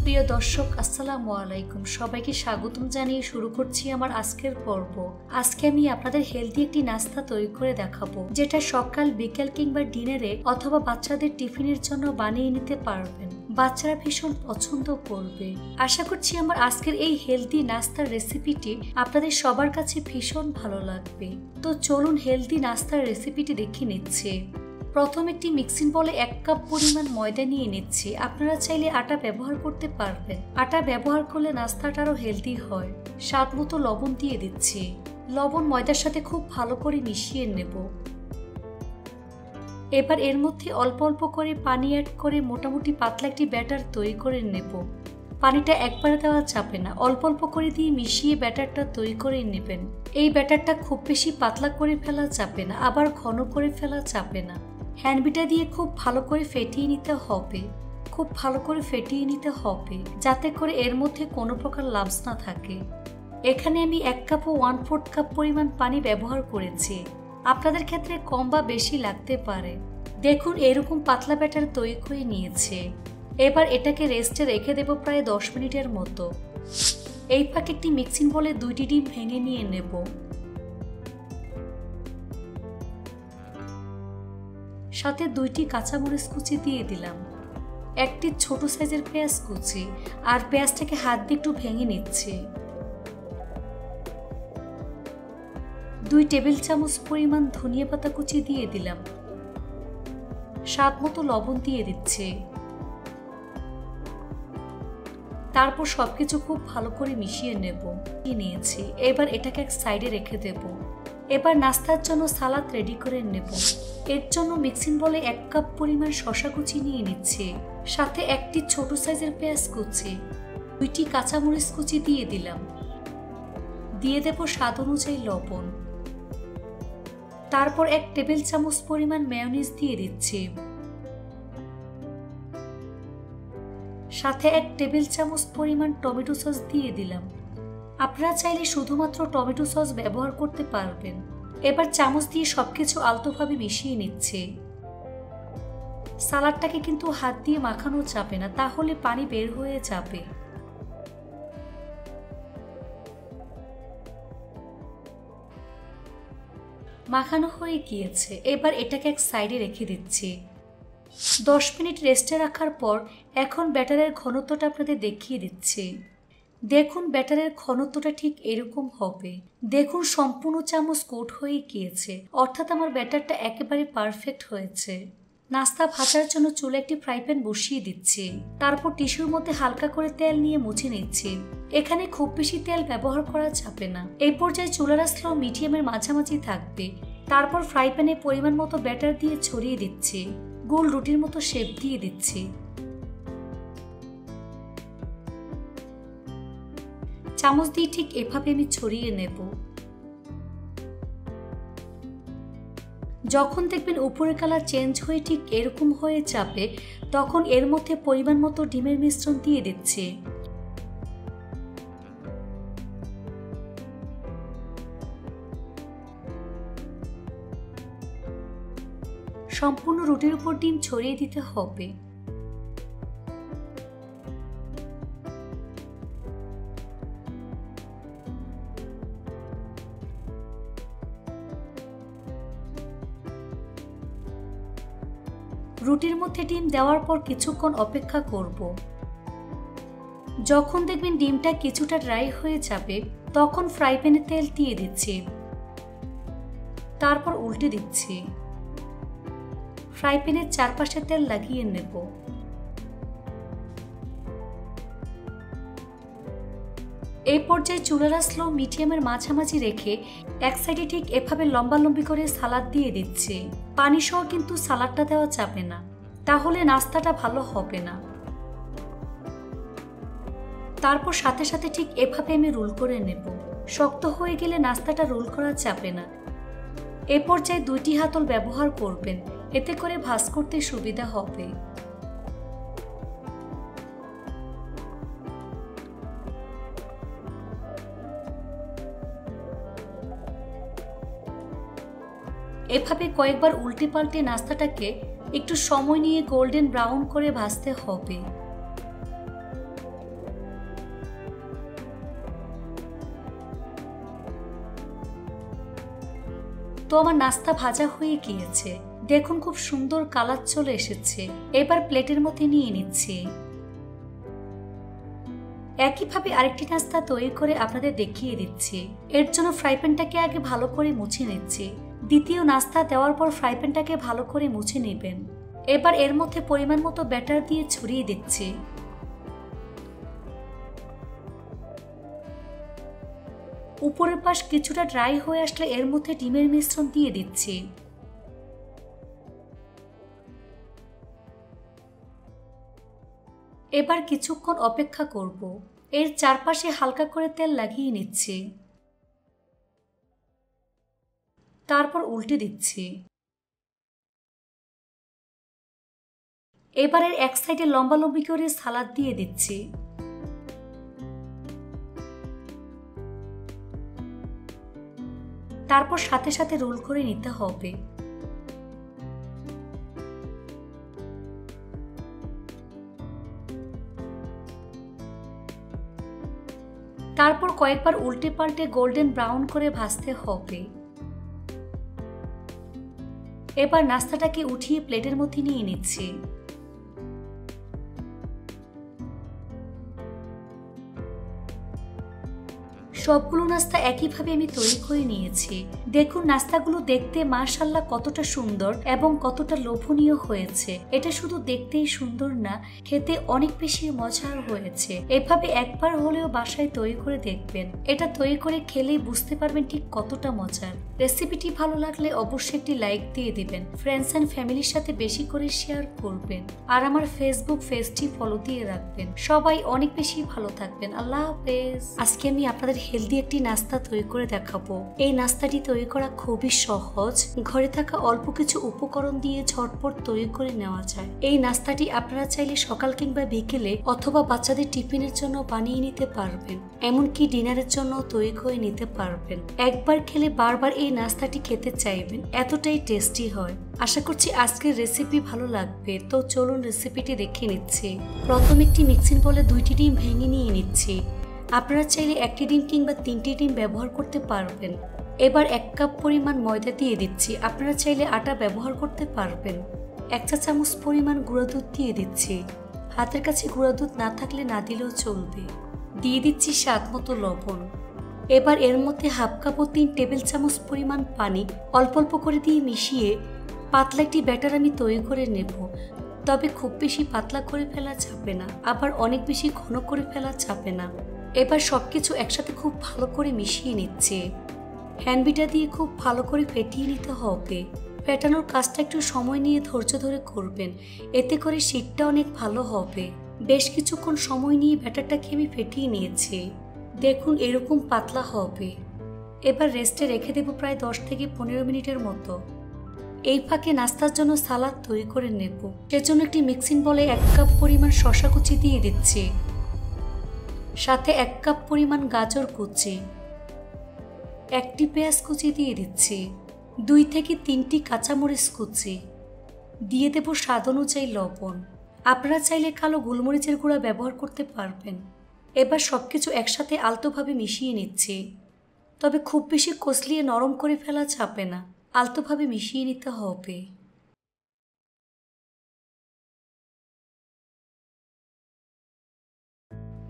প্রিয় দর্শক আসসালামু আলাইকুম, সবাইকে স্বাগতম জানিয়ে শুরু করছি আমার আজকের পর্ব। আজকে আমি আপনাদের হেলদি একটি নাস্তা তৈরি করে দেখাবো, যেটা সকাল, বিকেল কিংবা ডিনারে অথবা বাচ্চাদের টিফিনের জন্য বানিয়ে নিতে পারবেন। বাচ্চারা ভীষণ পছন্দ করবে। আশা করছি আমার আজকের এই হেলদি নাস্তার রেসিপিটি আপনাদের সবার কাছে ভীষণ ভালো লাগবে। তো চলুন হেলদি নাস্তার রেসিপিটি দেখে নিচ্ছি। প্রথম একটি মিক্সিং বলে 1 কাপ পরিমাণ ময়দা নিয়ে নিচ্ছি। আপনারা চাইলে আটা ব্যবহার করতে পারবেন। আটা ব্যবহার করলে নাস্তাটা আরো হেলদি হয়। স্বাদ মতো লবণ দিয়ে দিচ্ছি। লবণ ময়দার সাথে খুব ভালো করে মিশিয়ে নেব। এবার এর মধ্যে অল্প অল্প করে পানি অ্যাড করে মোটামুটি পাতলা একটি ব্যাটার তৈরি করে নেব। পানিটা একবারে দেওয়া যাবে না, অল্প অল্প করে দিয়ে মিশিয়ে ব্যাটারটা তৈরি করে নেবেন। এই ব্যাটারটা খুব বেশি পাতলা করে ফেলা যাবে না, আবার ঘন করে ফেলা যাবে না। হ্যান্ডবিটা দিয়ে খুব ভালো করে ফেটিয়ে নিতে হবে। খুব ভালো করে ফেটিয়ে নিতে হবে যাতে করে এর মধ্যে কোনো প্রকার লাম্পস না থাকে। এখানে আমি 1 কাপ ও 1/4 কাপ পরিমাণ পানি ব্যবহার করেছি। আপনাদের ক্ষেত্রে কম বা বেশি লাগতে পারে। দেখুন এরকম পাতলা ব্যাটার তৈরি করে নিয়েছে। এবার এটাকে রেস্টে রেখে দেব প্রায় 10 মিনিটের মতো। এই ফাঁকে একটি মিক্সিং বলে 2টি ডিম ভেঙে নিয়ে নেব। সাথে 2টি কাঁচামরিচ কুচি দিয়ে দিলাম। একটি ছোট সাইজের পেঁয়াজ কুচি, আর পেঁয়াজটাকে হাত দিয়ে একটু ভেঙে নিচ্ছে। 2 টেবিল চামচ পরিমাণ ধনিয়া পাতা কুচি দিয়ে দিলাম। স্বাদ মতো লবণ দিয়ে দিচ্ছে। তারপর সবকিছু খুব ভালো করে মিশিয়ে নেব। নিয়েছি, এবার এটাকে এক সাইডে রেখে দেব। এবার নাস্তার জন্য সালাদ রেডি করে নেব। এর জন্য মিক্সিং বলে 1 কাপ পরিমাণ শসা কুচি নিয়ে নিচ্ছি। সাথে একটি ছোট সাইজের পেঁয়াজ কুচি, 2টি কাঁচামরিচ কুচি দিয়ে দিলাম। দিয়ে দেব স্বাদ অনুযায়ী লবণ। তারপর 1 টেবিল চামচ পরিমাণ মেয়োনিজ দিয়ে দিচ্ছি। সাথে 1 টেবিল চামচ পরিমাণ টমেটো সস দিয়ে দিলাম। আপনারা চাইলে শুধুমাত্র টমেটো সস ব্যবহার করতে পারবেন। এবার চামচ দিয়ে সবকিছু আলতোভাবে মিশিয়ে নিচ্ছে। সালাডটাকে কিন্তু হাত দিয়ে মাখানো যাবে না, তাহলে পানি বের হয়ে যাবে। মাখানো হয়ে গিয়েছে। এবার এটাকে এক সাইডে রেখে দিচ্ছি। 10 মিনিট রেস্টে রাখার পর এখন ব্যাটারের ঘনত্বটা আপনাদের দেখিয়ে দিচ্ছি। দেখুন ব্যাটারের ঘনত্বটা ঠিক এরকম হবে। দেখুন সম্পূর্ণ চামচ কোট হয়ে গিয়েছে, অর্থাৎ আমার ব্যাটারটা একেবারে পারফেক্ট হয়েছে। নাস্তা ভাজার জন্য চুলে একটি ফ্রাই প্যান বসিয়ে দিচ্ছি। তারপর টিস্যুর মধ্যে হালকা করে তেল নিয়ে মুছে নিচ্ছি। এখানে খুব বেশি তেল ব্যবহার করা যাবে না। এই পর্যায়ে চুলার স্লো মিডিয়ামের মাঝামাঝি থাকবে। তারপর ফ্রাই প্যানে পরিমাণ মতো ব্যাটার দিয়ে ছড়িয়ে দিচ্ছি। গোল রুটির মতো শেপ দিয়ে দিচ্ছি। চামচ দিয়ে ঠিক এভাবে আমি ছড়িয়ে নেব। যখন দেখবেন উপরের কালার চেঞ্জ হয়ে ঠিক এরকম হয়ে যাবে, তখন এর মধ্যে পরিমাণ মতো ডিমের মিশ্রণ দিয়ে দিচ্ছি। সম্পূর্ণ রুটির উপর ডিম ছড়িয়ে দিতে হবে। রুটির মধ্যে ডিম দেওয়ার পর কিছুক্ষণ অপেক্ষা করব। যখন দেখবেন ডিমটা কিছুটা ড্রাই হয়ে যাবে, তখন ফ্রাই প্যানে তেল দিয়ে দিচ্ছি। তারপর উল্টে দিচ্ছি। ফ্রাই প্যানের চারপাশে তেল লাগিয়ে নেব। এই পর্যায়ে চুলার স্লো মিডিয়ামের মাঝামাঝি রেখে এক সাইডে ঠিক এভাবে লম্বালম্বি করে সালাদ দিয়ে দিচ্ছি। পানি সহ কিন্তু সালাদটা দেওয়া যাবে না, তাহলে নাস্তাটা ভালো হবে না। তারপর সাথে সাথে ঠিক এভাবে আমি রোল করে নেব। শক্ত হয়ে গেলে নাস্তাটা রোল করা যাবে না। এ পর্যায়ে 2টি হাতল ব্যবহার করবেন, এতে করে ভাঁজ করতে সুবিধা হবে। এভাবে কয়েকবার উল্টে পাল্টে নাস্তাটাকে একটু সময় নিয়ে গোল্ডেন ব্রাউন করে ভাজতে হবে। আমার নাস্তা ভাজা হয়ে গিয়েছে। দেখুন খুব সুন্দর কালার চলে এসেছে। এবার প্লেটের মধ্যে নিয়ে নিচ্ছি। একইভাবে আরেকটি নাস্তা তৈরি করে আপনাদের দেখিয়ে দিচ্ছি। এর জন্য ফ্রাই প্যানটাকে আগে ভালো করে মুছে নিচ্ছি। দ্বিতীয় নাস্তা দেওয়ার পর ফ্রাই প্যানটাকে ভালো করে মুছে নেবেন। এবার এর মধ্যে পরিমাণ মতো ব্যাটার দিয়ে ছড়িয়ে দিচ্ছি। উপরের পাশ কিছুটা ড্রাই হয়ে আসলে এর মধ্যে ডিমের মিশ্রণ দিয়ে দিচ্ছি। এবার কিছুক্ষণ অপেক্ষা করব। এর চারপাশে হালকা করে তেল লাগিয়ে নিচ্ছি। তারপর উল্টে দিচ্ছি। এবারের এক সাইডে লম্বালম্বি করে সালাদ দিয়ে দিচ্ছি। তারপর সাথে সাথে রোল করে নিতে হবে। তারপর কয়েকবার উল্টে পাল্টে গোল্ডেন ব্রাউন করে ভাজতে হবে। এবার নাস্তাটাকে উঠিয়ে প্লেটের মধ্যে নিয়ে নিচ্ছি। সবগুলো নাস্তা একইভাবে আমি তৈরি করে নিয়েছি। দেখুন নাস্তাগুলো দেখতে মাশাআল্লাহ কতটা সুন্দর এবং কতটা লোভনীয় হয়েছে। এটা শুধু দেখতেই সুন্দর না, খেতে অনেক বেশি মজার হয়েছে। এভাবে একবার হলেও বাসায় তৈরি করে দেখবেন। এটা তৈরি করে খেলেই বুঝতে পারবেন ঠিক কতটা মজার। রেসিপিটি ভালো লাগলে অবশ্যই একটি লাইক দিয়ে দিবেন। ফ্রেন্ডস এন্ড ফ্যামিলির সাথে বেশি করে শেয়ার করবেন। আর আমার ফেসবুক পেজটি ফলো দিয়ে রাখবেন। সবাই অনেক বেশি ভালো থাকবেন। আল্লাহ হাফেজ। আজকে আমি আপনাদের হেলদি একটি নাস্তা তৈরি করে দেখাবো। এই নাস্তাটি তৈরি করা খুবই সহজ। ঘরে থাকা অল্প কিছু উপকরণ দিয়ে ঝটপট তৈরি করে নেওয়া যায়। এই নাস্তাটি আপনারা চাইলে সকাল কিংবা বিকেলে অথবা বাচ্চাদের টিফিনের জন্য বানিয়ে নিতে পারবেন। এমনকি ডিনারের জন্য তৈরি করে নিতে পারবেন। একবার খেলে বারবার এই নাস্তাটি খেতে চাইবেন, এতটাই টেস্টি হয়। আশা করছি আজকের রেসিপি ভালো লাগবে। তো চলুন রেসিপিটি দেখে নিচ্ছি। প্রথম একটি মিক্সিং বলে 2টি ডিম ভেঙে নিয়ে নিচ্ছি। আপনারা চাইলে 1টি ডিম কিংবা 3টি ডিম ব্যবহার করতে পারবেন। এবার 1 কাপ পরিমাণ ময়দা দিয়ে দিচ্ছি। আপনারা চাইলে আটা ব্যবহার করতে পারবেন। 1 চা চামচ পরিমাণ গুঁড়া দুধ দিয়ে দিচ্ছি। হাতের কাছে গুঁড়া দুধ না থাকলে না দিলেও চলবে। দিয়ে দিচ্ছি স্বাদ মতো লবণ। এবার এর মধ্যে 1/2 কাপ ও 3 টেবিল চামচ পরিমাণ পানি অল্প অল্প করে দিয়ে মিশিয়ে পাতলা একটি ব্যাটার আমি তৈরি করে নেব। তবে খুব বেশি পাতলা করে ফেলা যাবে না, আবার অনেক বেশি ঘন করে ফেলা যাবে না। এবার সবকিছু একসাথে খুব ভালো করে মিশিয়ে নিচ্ছে। হ্যান্ডবিটার দিয়ে খুব ভালো করে ফেটিয়ে নিতে হবে। ফেটানোর কাজটা একটু সময় নিয়ে ধৈর্য ধরে করবেন, এতে করে শীতটা অনেক ভালো হবে। বেশ কিছুক্ষণ সময় নিয়ে ব্যাটারটাকে আমি ফেটিয়ে নিয়েছি। দেখুন এরকম পাতলা হবে। এবার রেস্টে রেখে দেব প্রায় 10 থেকে 15 মিনিটের মতো। এই ফাঁকে নাস্তার জন্য সালাদ তৈরি করে নেব। সেজন্য একটি মিক্সিং বলে 1 কাপ পরিমাণ শসা কুচি দিয়ে দিচ্ছি। সাথে 1 কাপ পরিমাণ গাজর কুচি, 1টি পেঁয়াজ কুচি দিয়ে দিচ্ছি। 2 থেকে 3টি কাঁচামরিচ কুচি দিয়ে দেব। স্বাদ অনুযায়ী লবণ। আপনারা চাইলে কালো গোলমরিচের গুঁড়া ব্যবহার করতে পারবেন। এবার সবকিছু একসাথে আলতোভাবে মিশিয়ে নিচ্ছি। তবে খুব বেশি কষলিয়ে নরম করে ফেলা যাবে না, আলতোভাবে মিশিয়ে নিতে হবে।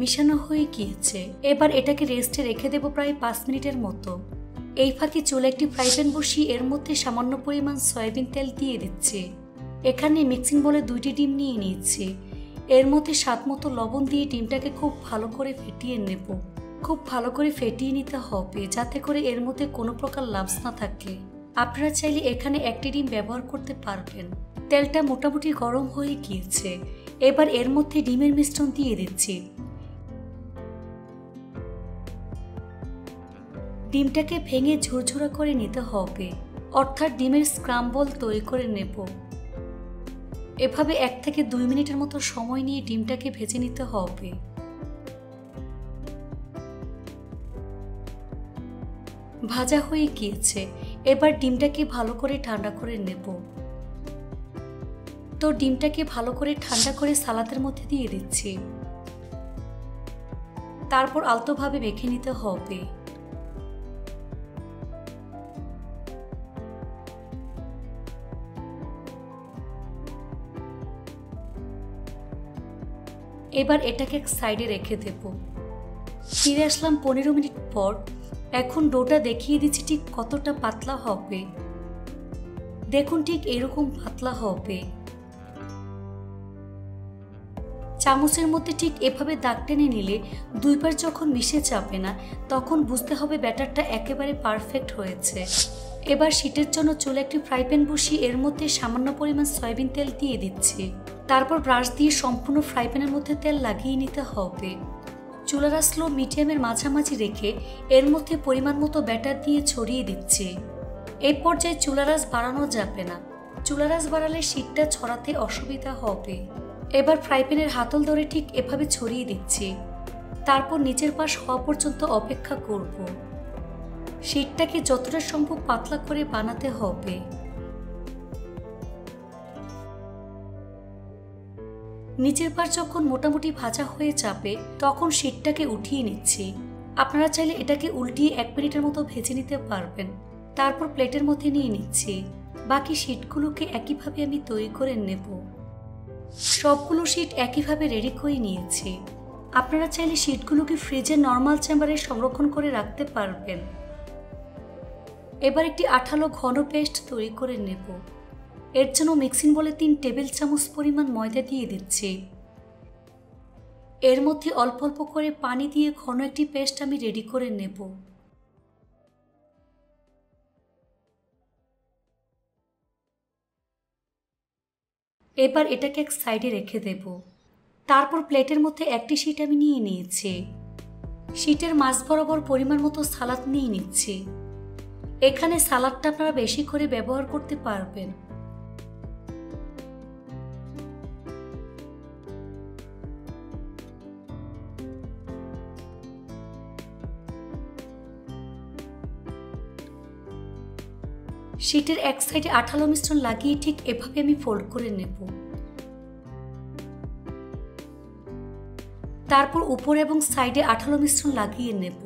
মিশানো হয়ে গিয়েছে। এবার এটাকে রেস্টে রেখে দেব প্রায় 5 মিনিটের মতো। এই ফাঁকে চুলে একটি ফ্রাই প্যান বসিয়ে এর মধ্যে সামান্য পরিমাণ সয়াবিন তেল দিয়ে দিচ্ছি। এখানে মিক্সিং বলে 2টি ডিম নিয়ে নিচ্ছি। এর মধ্যে স্বাদ মতো লবণ দিয়ে ডিমটাকে খুব ভালো করে ফেটিয়ে নেব। খুব ভালো করে ফেটিয়ে নিতে হবে যাতে করে এর মধ্যে কোনো প্রকার লাম্পস না থাকে। আপনারা চাইলে এখানে 1টি ডিম ব্যবহার করতে পারবেন। তেলটা মোটামুটি গরম হয়ে গিয়েছে। এবার এর মধ্যে ডিমের মিশ্রণ দিয়ে দিচ্ছি। ডিমটাকে ভেঙে ঝুরঝুরা করে নিতে হবে, অর্থাৎ ডিমের স্ক্রাম্বল তৈরি করে নেব। এভাবে 1 থেকে 2 মিনিটের মতো সময় নিয়ে ডিমটাকে ভেজে নিতে হবে। ভাজা হয়ে গিয়েছে। এবার ডিমটাকে ভালো করে ঠান্ডা করে নেব। তো ডিমটাকে ভালো করে ঠান্ডা করে সালাদের মধ্যে দিয়ে দিচ্ছি। তারপর আলতোভাবে মেখে নিতে হবে। এবার এটাকে এক সাইডে রেখে দেব। ফিরে আসলাম 15 মিনিট পর। এখন ডোটা দেখিয়ে দিচ্ছি ঠিক কতটা পাতলা হবে। দেখুন ঠিক এরকম পাতলা হবে। চামচের মধ্যে ঠিক এভাবে দাগ টেনে নিলে দুইবার যখন মিশে যাবে না তখন বুঝতে হবে ব্যাটারটা একেবারে পারফেক্ট হয়েছে। এবার শীটের জন্য চুলে একটি ফ্রাই প্যান বসিয়ে এর মধ্যে সামান্য পরিমাণ সয়াবিন তেল দিয়ে দিচ্ছি। তারপর ব্রাশ দিয়ে সম্পূর্ণ ফ্রাই প্যানের মধ্যে তেল লাগিয়ে নিতে হবে। চুলার স্লো মিডিয়ামের মাঝামাঝি রেখে এর মধ্যে পরিমাণ মতো ব্যাটার দিয়ে ছড়িয়ে দিচ্ছি। এই পর্যায়ে চুলার আঁচ বাড়ানো যাবে না, চুলার আঁচ বাড়ালে শীটটা ছড়াতে অসুবিধা হবে। এবার ফ্রাই প্যানের হাতল ধরে ঠিক এভাবে ছড়িয়ে দিচ্ছি। তারপর নিচের পাশ হওয়া পর্যন্ত অপেক্ষা করব। শীটটাকে যতটা সম্ভব পাতলা করে বানাতে হবে। নিচের পাশ যখন মোটামুটি ভাজা হয়ে যাবে তখন শীটটাকে উঠিয়ে নিচ্ছি। আপনারা চাইলে এটাকে উল্টিয়ে 1 মিনিটের মতো ভেজে নিতে পারবেন। তারপর প্লেটের মধ্যে নিয়ে নিচ্ছি। বাকি শীটগুলোকে একইভাবে আমি তৈরি করে নেব। সবগুলো শীট একইভাবে রেডি করে নিয়েছি। আপনারা চাইলে শীটগুলোকে ফ্রিজের নর্মাল চেম্বারে সংরক্ষণ করে রাখতে পারবেন। এবার একটি আঠালো ঘন পেস্ট তৈরি করে নেব। এর জন্য মিক্সিং বলে 3 টেবিল চামচ পরিমাণ ময়দা দিয়ে দিচ্ছি। এর মধ্যে অল্প অল্প করে পানি দিয়ে ঘন একটি পেস্ট আমি রেডি করে নেব। এবার এটাকে এক সাইডে রেখে দেব। তারপর প্লেটের মধ্যে একটি শীট আমি নিয়ে নিয়েছি। শীটের মাঝ বরাবর পরিমাণ মতো সালাদ নিয়ে নিচ্ছি। এখানে সালাদটা আপনারা বেশি করে ব্যবহার করতে পারবেন। শীটের এক সাইডে আঠালো মিশ্রণ লাগিয়ে ঠিক এভাবে আমি ফোল্ড করে নেব। তারপর উপর এবং সাইডে আঠালো মিশ্রণ লাগিয়ে নেব।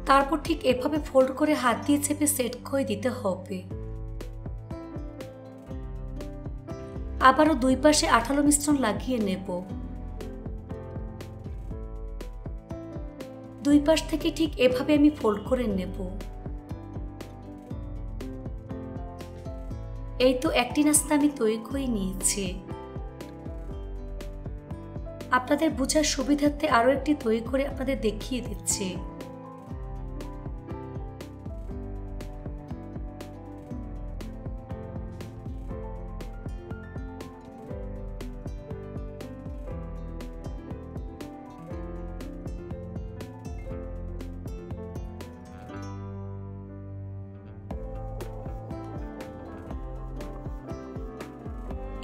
তারপর ঠিক এভাবে ফোল্ড করে হাত দিয়ে চেপে সেট করে দিতে হবে। আবারও 2 পাশে আঠালো মিশ্রণ লাগিয়ে নেব। 2 পাশ থেকে ঠিক এভাবে আমি ফোল্ড করে নেব। এই তো একটি নাস্তা আমি তৈরি করে নিয়েছি। আপনাদের বোঝার সুবিধার্থে আরো একটি তৈরি করে আপনাদের দেখিয়ে দিচ্ছি।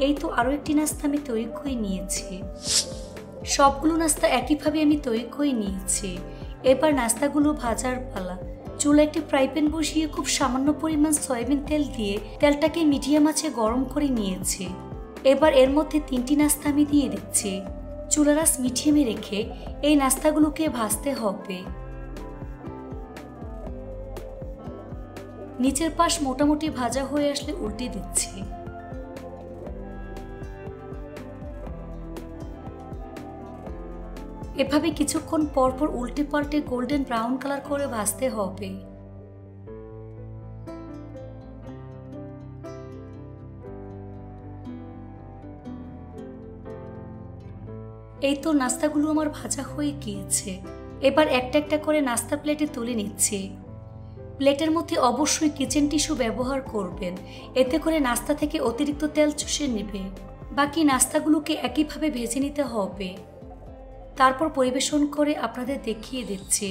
এই তো আরো একটি নাস্তা আমি তৈরি করে নিয়েছি। সবগুলো নাস্তা একইভাবে আমি তৈরি করে নিয়েছি। এবার নাস্তাগুলো ভাজার পালা। চুলায় একটি ফ্রাই প্যান বসিয়ে খুব সামান্য পরিমাণ সয়াবিন তেল দিয়ে তেলটাকে মিডিয়াম আঁচে গরম করে নিয়েছি। এবার এর মধ্যে 3টি নাস্তা আমি দিয়ে দিচ্ছি। চুলার আঁচ মিডিয়ামে রেখে এই নাস্তাগুলোকে ভাজতে হবে। নিচের পাশ মোটামুটি ভাজা হয়ে আসলে উল্টে দিচ্ছি। এভাবে কিছুক্ষণ পরপর উল্টে পাল্টে গোল্ডেন ব্রাউন কালার করে ভাজতে হবে। এই তো নাস্তাগুলো আমার ভাজা হয়ে গিয়েছে। এবার একটা একটা করে নাস্তা প্লেটে তুলে নিচ্ছি। প্লেটের মধ্যে অবশ্যই কিচেন টিস্যু ব্যবহার করবেন, এতে করে নাস্তা থেকে অতিরিক্ত তেল চুষে নেবে। বাকি নাস্তাগুলোকে একইভাবে ভেজে নিতে হবে। তারপর পরিবেশন করে আপনাদের দেখিয়ে দিচ্ছি।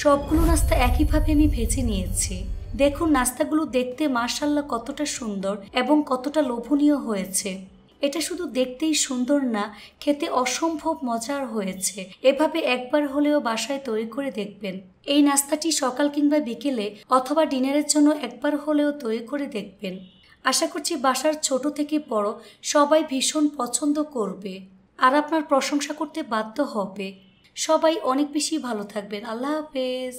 সবগুলো নাস্তা একইভাবে আমি ভেজে নিয়েছি। দেখুন নাস্তাগুলো দেখতে মাশাআল্লাহ কতটা সুন্দর এবং কতটা লোভনীয় হয়েছে। এটা শুধু দেখতেই সুন্দর না, খেতে অসম্ভব মজার হয়েছে। এভাবে একবার হলেও বাসায় তৈরি করে দেখবেন। এই নাস্তাটি সকাল কিংবা বিকেলে অথবা ডিনারের জন্য একবার হলেও তৈরি করে দেখবেন। আশা করছি বাসার ছোট থেকে বড় সবাই ভীষণ পছন্দ করবে আর আপনার প্রশংসা করতে বাধ্য হবে। সবাই অনেক বেশি ভালো থাকবেন। আল্লাহ হাফেজ।